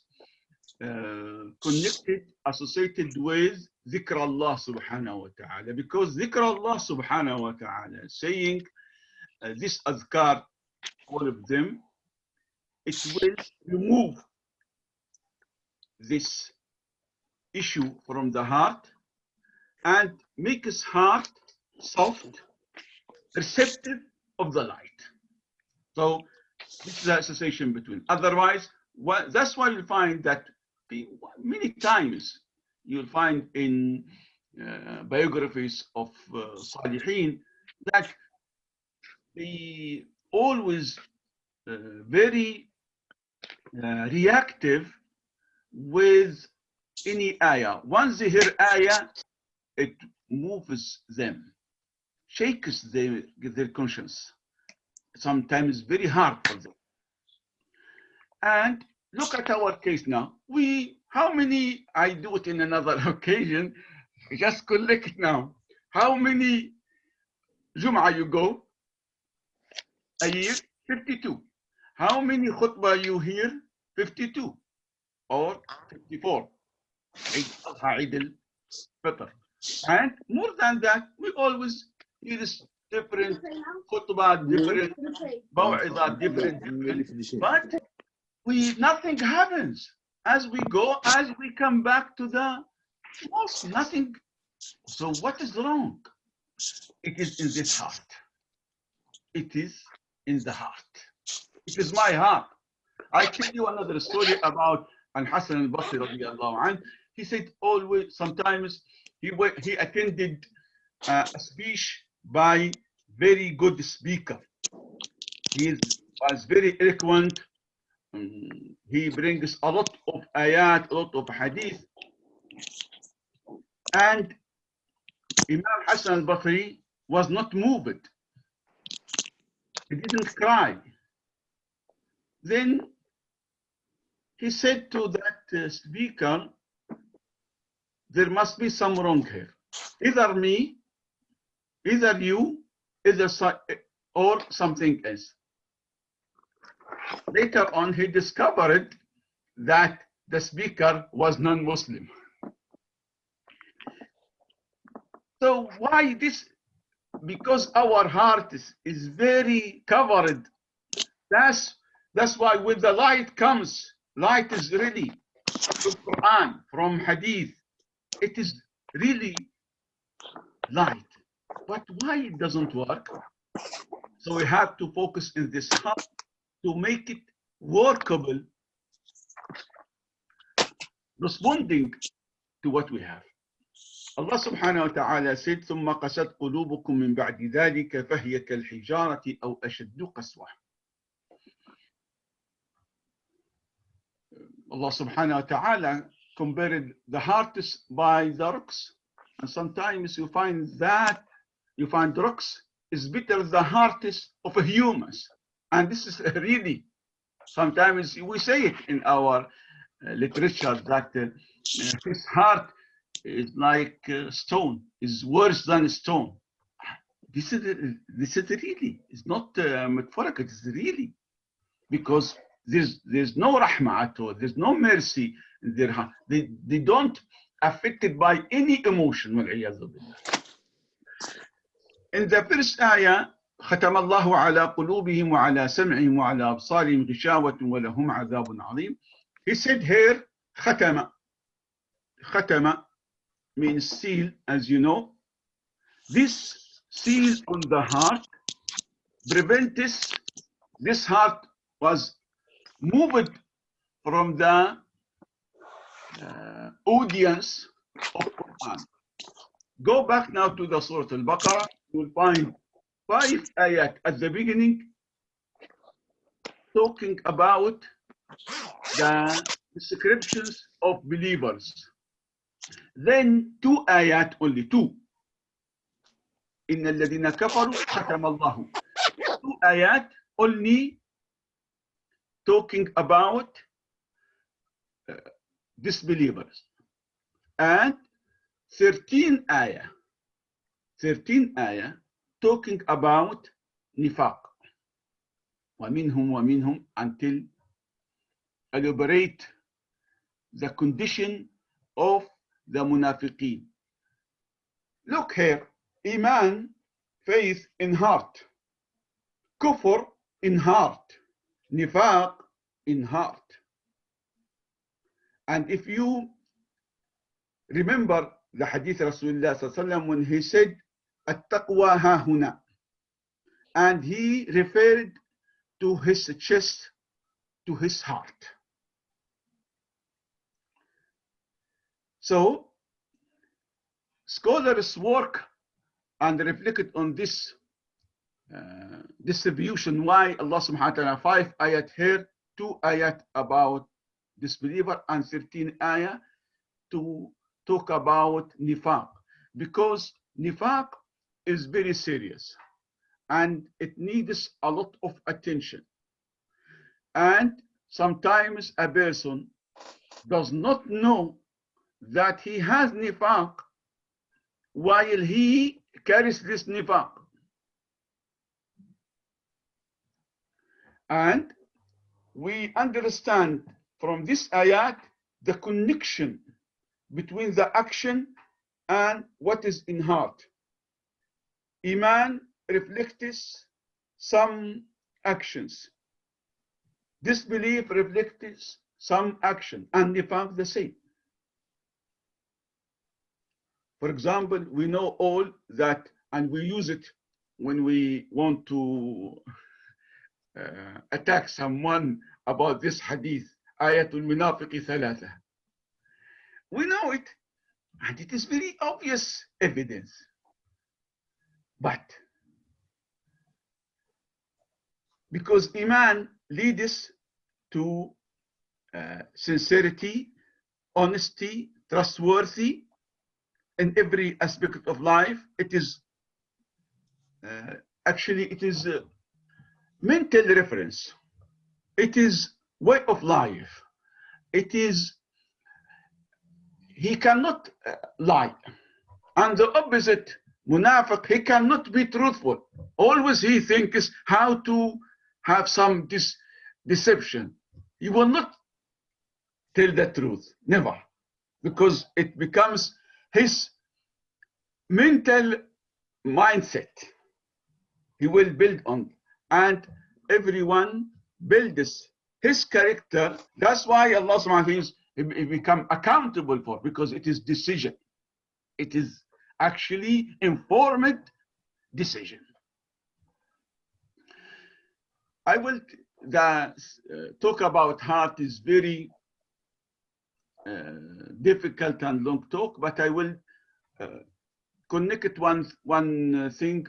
connected, associated with Dhikr Allah subhanahu wa ta'ala, because Dhikr Allah subhanahu wa ta'ala saying this adhkar all of them, it will remove this issue from the heart and make his heart soft, receptive of the light. So this is the association between. Otherwise, that's why you'll find that many times you'll find in biographies of Salihin that they always very reactive with any ayah. Once they hear ayah, it moves them, shakes their conscience. Sometimes very hard for them. And look at our case now. How many, I do it in another occasion, just collect now. How many Jum'ah you go? A year? 52. How many khutbah you hear? 52 or 54. Eid al-Fitr. And more than that, we always hear this different khutbah, different maw'idah, different. But nothing happens. As we go, as we come back to the mosque, nothing. So what is wrong? It is in this heart. It is in the heart. It is my heart. I tell you another story about Al-Hasan al-Basri radiallahu anhu. He said always, sometimes he attended a speech by very good speaker. He was very eloquent. He brings a lot of ayat, a lot of hadith. And Imam Hassan al-Basri was not moved. He didn't cry. Then he said to that speaker, there must be some wrong here. Either me, either you, or something else. Later on, he discovered that the speaker was non-Muslim. So why this? Because our heart is very covered. That's why when the light comes, light is ready from Quran, from Hadith. It is really light. But why it doesn't work? So we have to focus in this heart to make it workable, responding to what we have. Allah subhanahu wa ta'ala said, ثم قست قلوبكم من بعد ذلك فهي كالحجارة أو أشد قسوة. Allah subhanahu wa ta'ala compared the heart by the rocks. And sometimes you find rocks is better than the heart of a humans. And this is really, sometimes we say it in our literature that his heart is like stone, is worse than stone. This is really, it's not metaphorical, it's really. Because there's no rahmah at all, there's no mercy in their heart. They don't affected by any emotion. In the first ayah, ختم الله على قلوبهم وعلى سمعهم وعلى أبصارهم غشاوة ولهم عذاب عظيم. He said here, ختم. ختم means seal, as you know. This seal on the heart prevents this heart was moved from the audience of Quran. Go back now to the Surah Al-Baqarah. You will find 5 ayat at the beginning talking about the descriptions of believers. Then 2 ayat, only 2. إن الذين كفروا ختم الله. 2 ayat only talking about disbelievers. And 13 ayah talking about nifaq. ومنهم until elaborate the condition of the munafiqeen. Look here, iman, faith in heart. Kufr in heart. Nifaq in heart. And if you remember the hadith Rasulullah sallallahu alaihi wasallam when he said, "At-taqwa ha-huna," and he referred to his chest, to his heart. So scholars work and reflect on this distribution, why Allah subhanahu wa ta'ala 5 ayat here, 2 ayat about disbeliever and 13 ayat to talk about nifaq, because nifaq is very serious and it needs a lot of attention. And sometimes a person does not know that he has nifaq while he carries this nifaq. And we understand from this ayat the connection between the action and what is in heart. Iman reflects some actions. Disbelief reflects some action, and nifaq the same. For example, we know all that, and we use it when we want to attack someone about this hadith, ayatul munafiqi thalatha. We know it, and it is very obvious evidence. But because Iman leads to sincerity, honesty, trustworthy in every aspect of life, it is actually it is mental reference. It is way of life. It is, he cannot lie. And the opposite, munafiq, he cannot be truthful. Always he thinks how to have some deception. He will not tell the truth, never. Because it becomes his mental mindset. He will build on. And everyone builds his character. That's why Allah subhanahu wa ta'ala he become accountable for, because it is decision. It is actually informed decision. I will talk about heart is very difficult and long talk, but I will connect one thing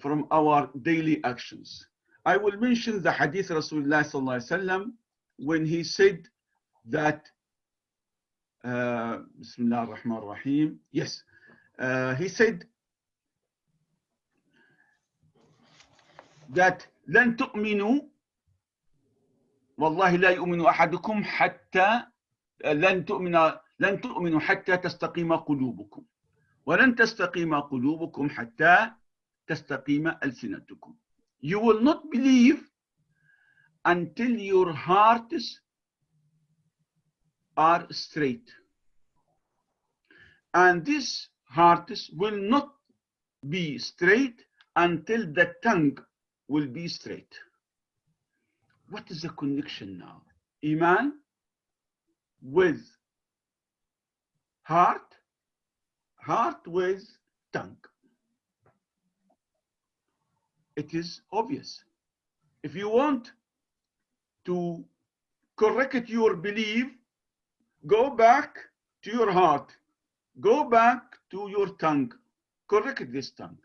from our daily actions. I will mention the hadith Rasulullah sallallahu alaihi wasallam when he said that Bismillah ar-Rahman ar-Rahim. Yes, he said that لن تؤمنوا والله لا يؤمن أحدكم حتى لن تؤمنوا حتى تستقيم قلوبكم ولن تستقيم قلوبكم حتى تستقيم ألسنتكم. You will not believe until your hearts are straight. And these hearts will not be straight until the tongue will be straight. What is the connection now? Iman with heart, heart with tongue. It is obvious. If you want to correct your belief, go back to your heart, go back to your tongue, correct this tongue.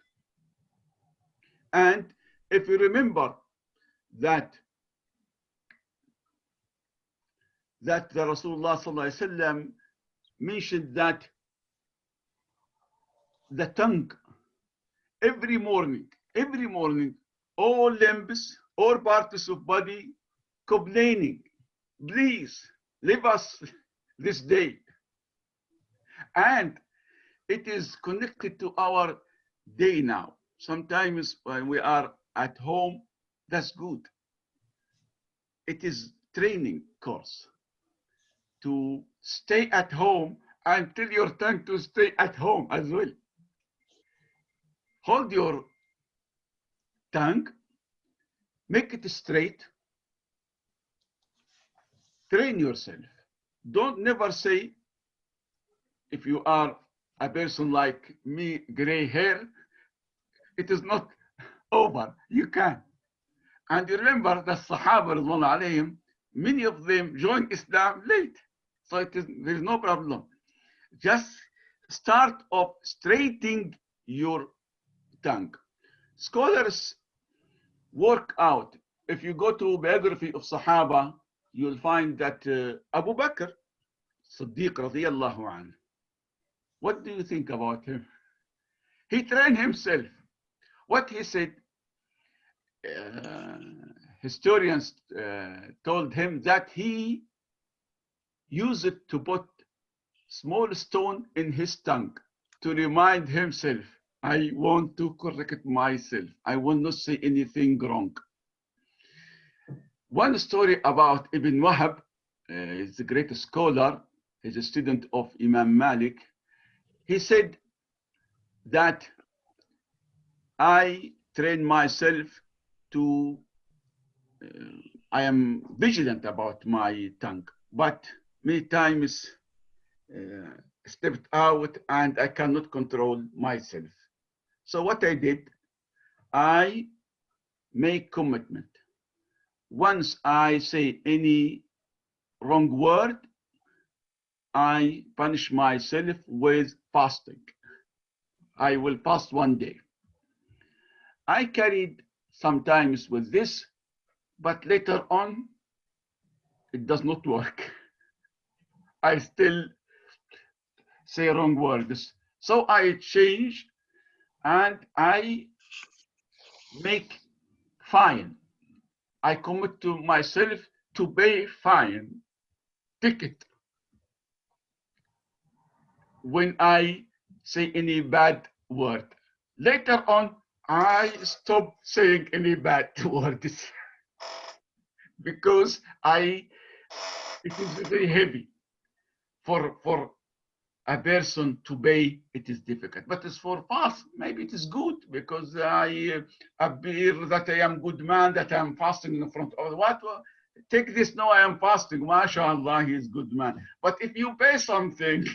And if you remember that the Rasulullah sallallahu alaihi wasallam mentioned that the tongue every morning, all limbs, all parts of body complaining, please leave us this day. And it is connected to our day now. Sometimes when we are at home, that's good. It is training course to stay at home and tell your tongue to stay at home as well. Hold your tongue, make it straight. Train yourself. Don't never say, if you are a person like me, gray hair, it is not over. You can. And you remember the Sahaba, alayhim, many of them joined Islam late. So there is no problem. Just start off straightening your tongue. Scholars work out. If you go to biography of Sahaba, you'll find that Abu Bakr, Siddiq radiyallahu anhu, what do you think about him? He trained himself. What he said, historians told him that he used it to put small stone in his tongue to remind himself, I want to correct myself. I will not say anything wrong. One story about Ibn Wahab, he's a great scholar, he's a student of Imam Malik. He said that I train myself to, I am vigilant about my tongue, but many times stepped out and I cannot control myself. So what I did, I make commitment. Once I say any wrong word, I punish myself with fasting. I will fast 1 day. I carried sometimes with this, but later on, it does not work. I still say wrong words. So I change and I make fine. I commit to myself to pay fine, ticket, when I say any bad word. Later on, I stop saying any bad words because it is very heavy for a person to pay. It is difficult, but as for fast, maybe it is good because I appear that I am good man, that I am fasting in front of what? Take this, no, I am fasting. MashaAllah, he is good man. But if you pay something,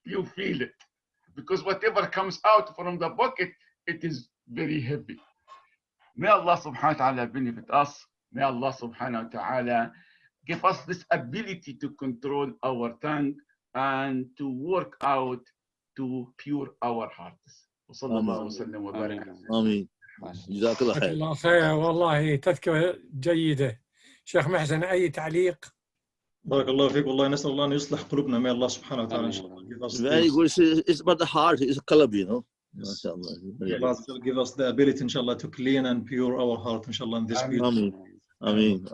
you feel it because whatever comes out from the pocket, it is very heavy. May Allah subhanahu wa ta'ala benefit us. May Allah subhanahu wa ta'ala give us this ability to control our tongue and to work out to pure our hearts. وصلى الله وسلم وبارك. آمين. جزاك الله خير. الله خير والله تذكرة جيدة. شيخ محسن أي تعليق؟ بارك الله فيك والله نسأل الله أن يصلح قلوبنا من الله سبحانه وتعالى إن شاء الله. Very good. It's about the heart. It's a qalb, you know. Allah will give us the ability inshallah to clean and pure our heart inshallah in this beauty. Ameen.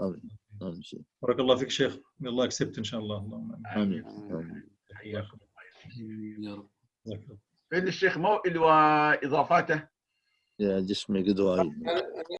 بارك الله فيك شيخ. May Allah accept inshallah. آمين. يا رب. فإن الشيخ موئل وإضافاته. Yeah, just make a dua.